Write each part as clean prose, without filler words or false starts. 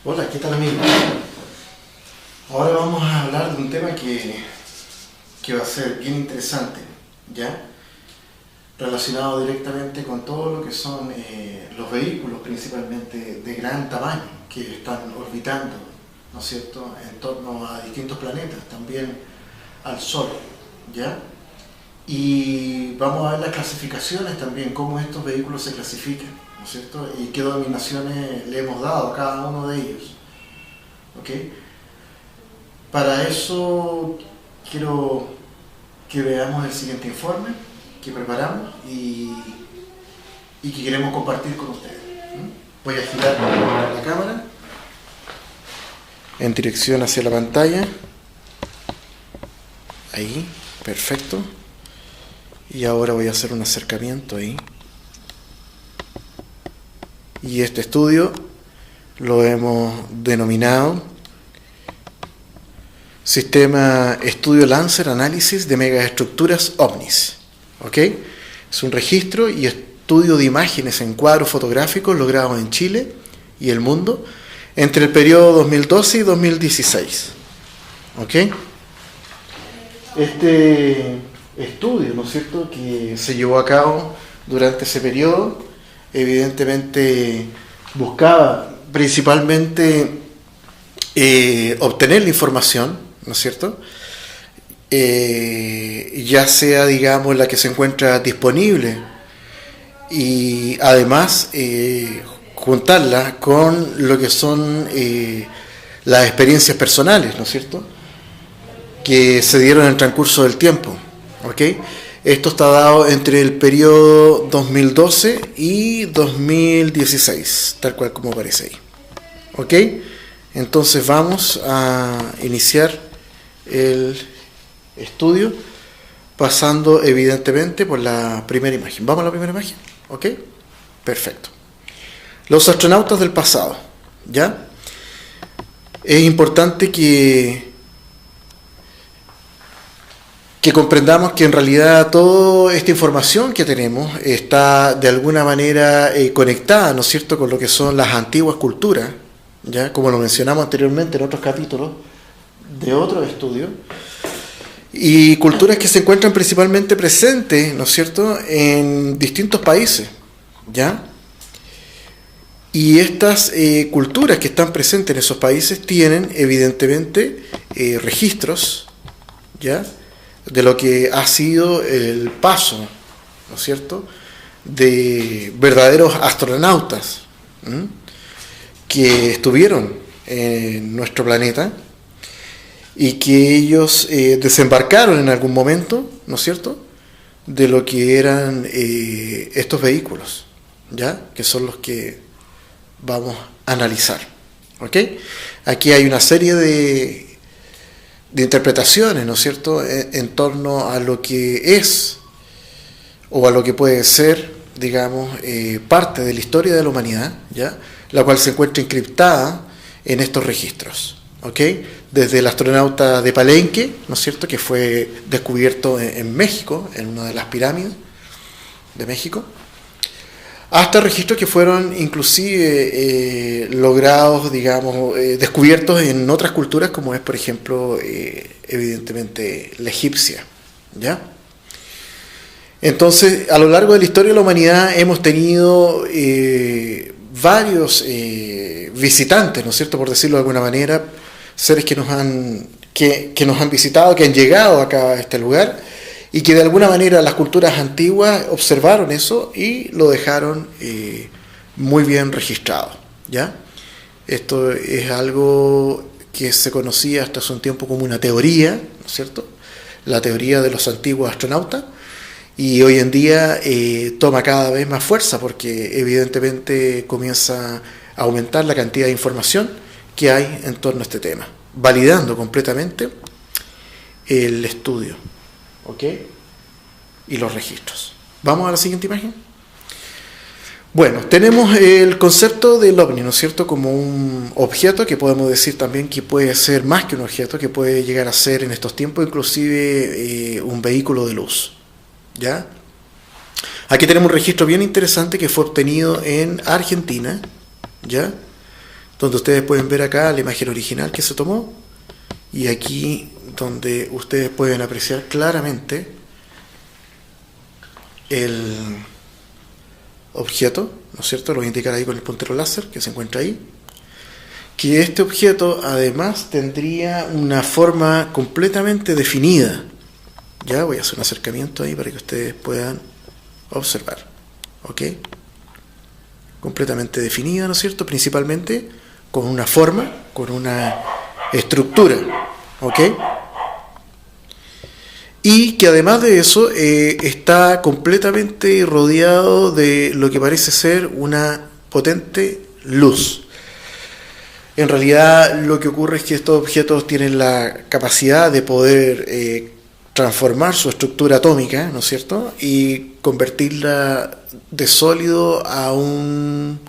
Hola, ¿qué tal amigos? Ahora vamos a hablar de un tema que va a ser bien interesante, ¿ya? Relacionado directamente con todo lo que son los vehículos, principalmente de gran tamaño, que están orbitando, ¿no es cierto?, en torno a distintos planetas, también al Sol, ¿ya? Y vamos a ver las clasificaciones también, cómo estos vehículos se clasifican, ¿no es cierto?, y qué denominaciones le hemos dado a cada uno de ellos, ¿ok? Para eso quiero que veamos el siguiente informe que preparamos y que queremos compartir con ustedes. Voy a girar la cámara en dirección hacia la pantalla. Ahí, perfecto. Y ahora voy a hacer un acercamiento ahí. Y este estudio lo hemos denominado Sistema Estudio Lancer Análisis de Megaestructuras OVNIs. ¿Ok? Es un registro y estudio de imágenes en cuadros fotográficos logrados en Chile y el mundo entre el periodo 2012 y 2016. ¿Ok? Este estudio, ¿no es cierto?, que se llevó a cabo durante ese periodo, evidentemente buscaba principalmente obtener la información, ¿no es cierto?, ya sea, digamos, la que se encuentra disponible y además juntarla con lo que son las experiencias personales, ¿no es cierto?, que se dieron en el transcurso del tiempo. ¿Ok? Esto está dado entre el periodo 2012 y 2016, tal cual como aparece ahí. ¿Ok? Entonces vamos a iniciar el estudio pasando evidentemente por la primera imagen. ¿Vamos a la primera imagen? ¿Ok? Perfecto. Los astronautas del pasado. ¿Ya? Es importante que comprendamos que en realidad toda esta información que tenemos está de alguna manera conectada, ¿no es cierto?, con lo que son las antiguas culturas, ya como lo mencionamos anteriormente en otros capítulos de otros estudios, y culturas que se encuentran principalmente presentes, ¿no es cierto?, en distintos países, ¿ya? Y estas culturas que están presentes en esos países tienen evidentemente registros, ¿ya?, de lo que ha sido el paso, ¿no es cierto?, de verdaderos astronautas que estuvieron en nuestro planeta y que ellos desembarcaron en algún momento, ¿no es cierto?, de lo que eran estos vehículos, ¿ya?, que son los que vamos a analizar. ¿Ok? Aquí hay una serie de interpretaciones, ¿no es cierto?, en torno a lo que es o a lo que puede ser, digamos, parte de la historia de la humanidad, ¿ya?, la cual se encuentra encriptada en estos registros. ¿Ok? Desde el astronauta de Palenque, ¿no es cierto?, que fue descubierto en México, en una de las pirámides de México, hasta registros que fueron inclusive logrados, digamos, descubiertos en otras culturas, como es, por ejemplo, evidentemente la egipcia, ¿ya? Entonces, a lo largo de la historia de la humanidad hemos tenido varios visitantes, ¿no es cierto?, por decirlo de alguna manera, seres que nos han visitado, que han llegado acá a este lugar, y que de alguna manera las culturas antiguas observaron eso y lo dejaron muy bien registrado, ¿ya? Esto es algo que se conocía hasta hace un tiempo como una teoría, ¿no es cierto?, la teoría de los antiguos astronautas, y hoy en día toma cada vez más fuerza porque evidentemente comienza a aumentar la cantidad de información que hay en torno a este tema, validando completamente el estudio, ¿ok?, y los registros. Vamos a la siguiente imagen. Bueno, tenemos el concepto del ovni, ¿no es cierto?, como un objeto que podemos decir también que puede ser más que un objeto, que puede llegar a ser en estos tiempos inclusive un vehículo de luz, ¿ya? Aquí tenemos un registro bien interesante que fue obtenido en Argentina, ¿ya?, donde ustedes pueden ver acá la imagen original que se tomó, y aquí donde ustedes pueden apreciar claramente el objeto, ¿no es cierto? Lo voy a indicar ahí con el puntero láser que se encuentra ahí, que este objeto además tendría una forma completamente definida. Ya voy a hacer un acercamiento ahí para que ustedes puedan observar. ¿Ok? Completamente definida, ¿no es cierto? Principalmente con una forma, con una estructura. ¿Ok? Y que además de eso está completamente rodeado de lo que parece ser una potente luz. En realidad lo que ocurre es que estos objetos tienen la capacidad de poder transformar su estructura atómica, ¿no es cierto?, y convertirla de sólido a un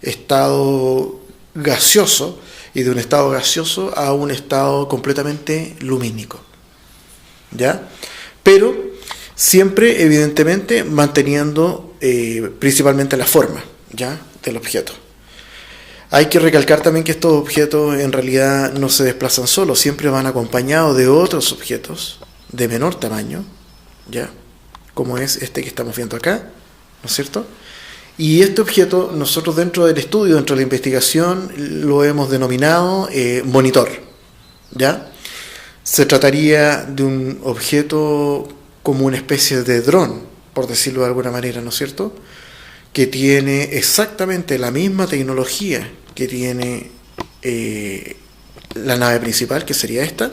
estado gaseoso, y de un estado gaseoso a un estado completamente lumínico. ¿Ya? Pero siempre, evidentemente, manteniendo principalmente la forma, ¿ya?, del objeto. Hay que recalcar también que estos objetos en realidad no se desplazan solos, siempre van acompañados de otros objetos de menor tamaño, ¿ya?, como es este que estamos viendo acá, ¿no es cierto? Y este objeto nosotros dentro del estudio, dentro de la investigación, lo hemos denominado monitor, ¿ya? Se trataría de un objeto como una especie de dron, por decirlo de alguna manera, ¿no es cierto?, que tiene exactamente la misma tecnología que tiene la nave principal, que sería esta,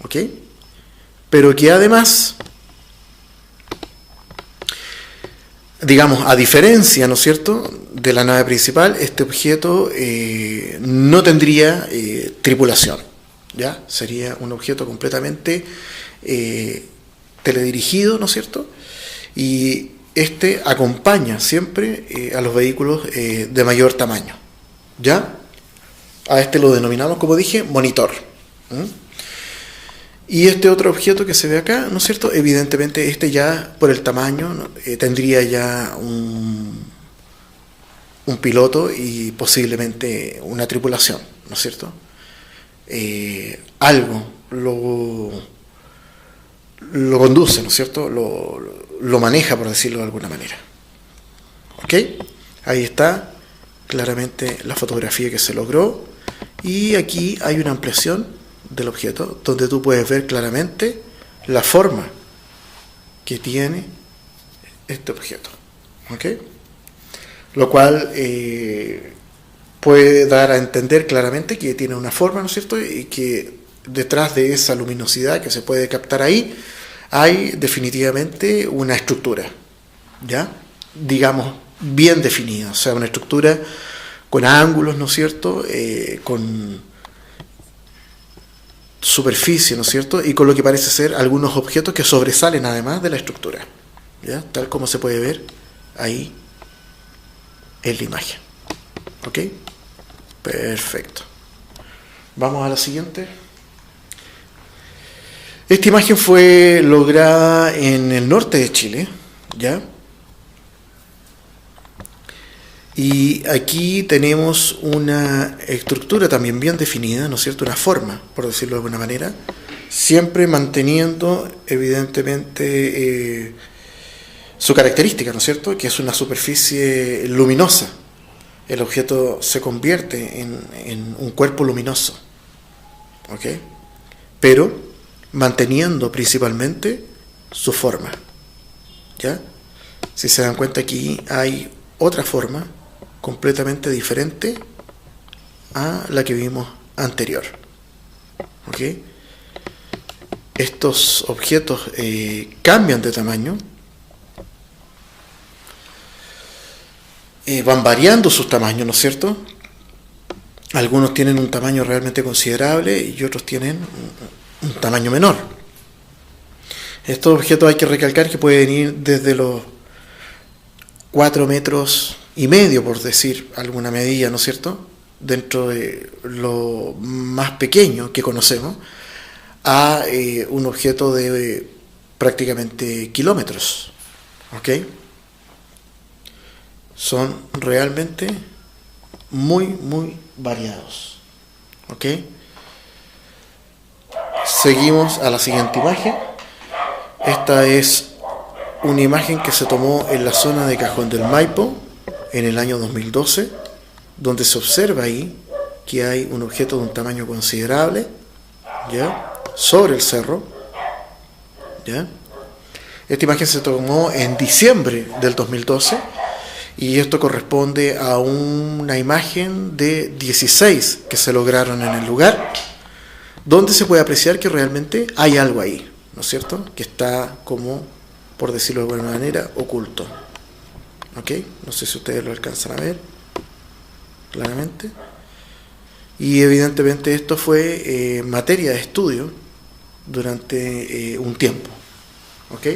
¿ok?, pero que además, digamos, a diferencia, ¿no es cierto?, de la nave principal, este objeto no tendría tripulación, ¿ya? Sería un objeto completamente teledirigido, ¿no es cierto?, y este acompaña siempre a los vehículos de mayor tamaño, ¿ya? A este lo denominamos, como dije, monitor. Y este otro objeto que se ve acá, ¿no es cierto?, evidentemente este ya por el tamaño, ¿no?, tendría ya un piloto y posiblemente una tripulación, ¿no es cierto? Algo lo conduce, ¿no es cierto?, lo maneja, por decirlo de alguna manera. ¿Ok? Ahí está claramente la fotografía que se logró, y aquí hay una ampliación del objeto donde tú puedes ver claramente la forma que tiene este objeto. ¿Ok? Lo cual puede dar a entender claramente que tiene una forma, ¿no es cierto?, y que detrás de esa luminosidad que se puede captar ahí hay definitivamente una estructura, ¿ya?, digamos, bien definida, o sea, una estructura con ángulos, ¿no es cierto?, con superficie, ¿no es cierto?, y con lo que parece ser algunos objetos que sobresalen además de la estructura, ¿ya?, tal como se puede ver ahí en la imagen. ¿Ok? Perfecto. Vamos a la siguiente. Esta imagen fue lograda en el norte de Chile, ¿ya? Y aquí tenemos una estructura también bien definida, ¿no es cierto?, una forma, por decirlo de alguna manera, siempre manteniendo evidentemente su característica, ¿no es cierto?, que es una superficie luminosa. El objeto se convierte en un cuerpo luminoso, ¿ok?, pero manteniendo principalmente su forma, ¿ya? Si se dan cuenta, aquí hay otra forma completamente diferente a la que vimos anterior, ¿ok? Estos objetos cambian de tamaño, van variando sus tamaños, ¿no es cierto? Algunos tienen un tamaño realmente considerable y otros tienen un tamaño menor. Estos objetos hay que recalcar que pueden ir desde los 4,5 metros, por decir alguna medida, ¿no es cierto?, dentro de lo más pequeño que conocemos, a un objeto de prácticamente kilómetros. ¿Ok? Son realmente muy variados. ¿Ok? Seguimos a la siguiente imagen. Esta es una imagen que se tomó en la zona de Cajón del Maipo en el año 2012, donde se observa ahí que hay un objeto de un tamaño considerable, ¿ya?, sobre el cerro, ¿ya? Esta imagen se tomó en diciembre del 2012 y esto corresponde a una imagen de 16 que se lograron en el lugar, donde se puede apreciar que realmente hay algo ahí, ¿no es cierto?, que está como, por decirlo de alguna manera, oculto. ¿Ok? No sé si ustedes lo alcanzan a ver claramente. Y evidentemente esto fue materia de estudio durante un tiempo. ¿Ok?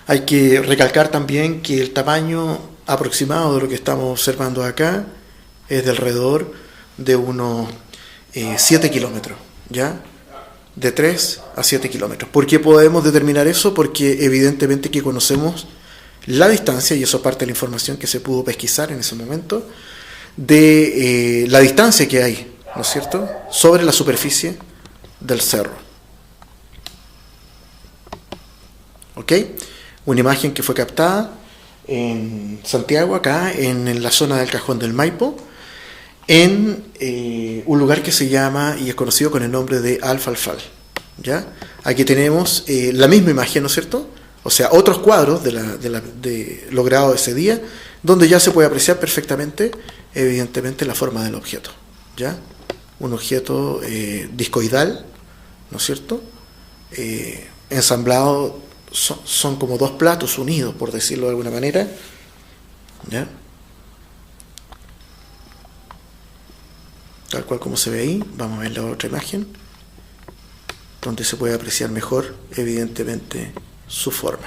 Hay que recalcar también que el tamaño aproximado de lo que estamos observando acá es de alrededor de unos 7 kilómetros, ¿ya? De 3 a 7 kilómetros. ¿Por qué podemos determinar eso? Porque evidentemente que conocemos la distancia, y eso parte de la información que se pudo pesquisar en ese momento, de la distancia que hay, ¿no es cierto?, sobre la superficie del cerro. ¿Ok? Una imagen que fue captada en Santiago, acá en la zona del Cajón del Maipo, en un lugar que se llama y es conocido con el nombre de Alfalfal, ¿ya? Aquí tenemos la misma imagen, ¿no es cierto? O sea, otros cuadros de logrado ese día, donde ya se puede apreciar perfectamente, evidentemente, la forma del objeto, ¿ya? Un objeto discoidal, ¿no es cierto? Ensamblado, son como dos platos unidos, por decirlo de alguna manera, ¿ya? Tal cual como se ve ahí. Vamos a ver la otra imagen, donde se puede apreciar mejor, evidentemente, su forma,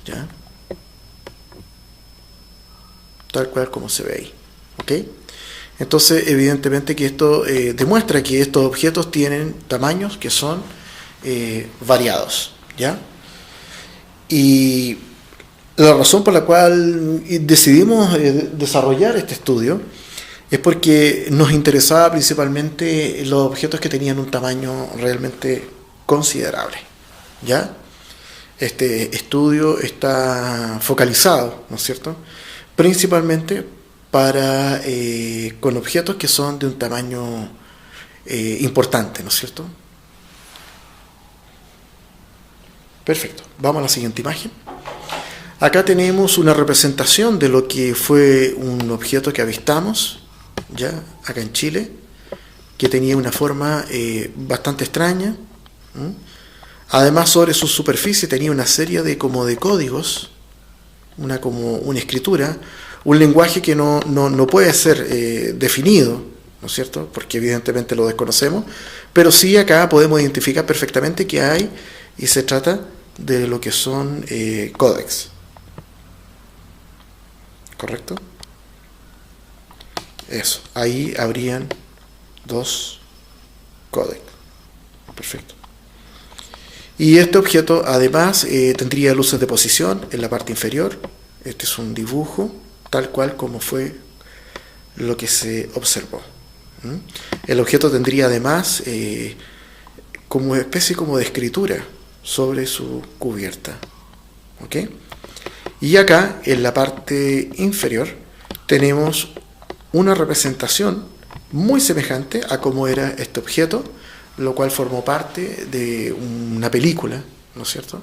¿ya? Tal cual como se ve ahí. ¿Ok? Entonces, evidentemente que esto demuestra que estos objetos tienen tamaños que son variados, ¿ya? Y la razón por la cual decidimos desarrollar este estudio es porque nos interesaba principalmente los objetos que tenían un tamaño realmente considerable, ¿ya? Este estudio está focalizado, ¿no es cierto?, principalmente para con objetos que son de un tamaño importante, ¿no es cierto? Perfecto. Vamos a la siguiente imagen. Acá tenemos una representación de lo que fue un objeto que avistamos, ya acá en Chile, que tenía una forma bastante extraña. Además, sobre su superficie tenía una serie de como de códigos, como una escritura, un lenguaje que no puede ser definido, ¿no es cierto?, porque evidentemente lo desconocemos, pero sí acá podemos identificar perfectamente que hay, y se trata de lo que son códex. ¿Correcto? Eso, ahí habrían dos códex. Perfecto. Y este objeto además tendría luces de posición en la parte inferior. Este es un dibujo tal cual como fue lo que se observó. El objeto tendría además como especie como de escritura sobre su cubierta. ¿Ok? Y acá en la parte inferior tenemos una representación muy semejante a cómo era este objeto, lo cual formó parte de una película, ¿no es cierto?,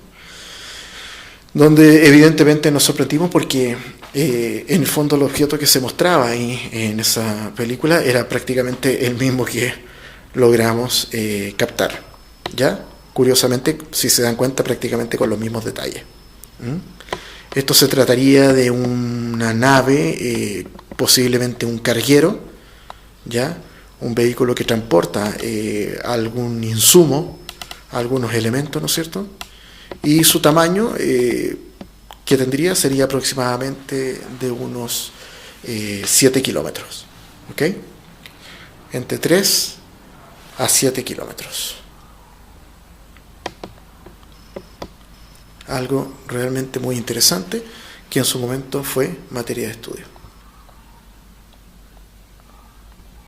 donde evidentemente nos sorprendimos porque en el fondo el objeto que se mostraba ahí en esa película era prácticamente el mismo que logramos captar, ¿ya? Curiosamente, si se dan cuenta, prácticamente con los mismos detalles. Esto se trataría de una nave, posiblemente un carguero, ¿ya?, un vehículo que transporta algún insumo, algunos elementos, ¿no es cierto?, y su tamaño que tendría sería aproximadamente de unos 7 kilómetros, ¿ok?, entre 3 a 7 kilómetros. Algo realmente muy interesante que en su momento fue materia de estudio.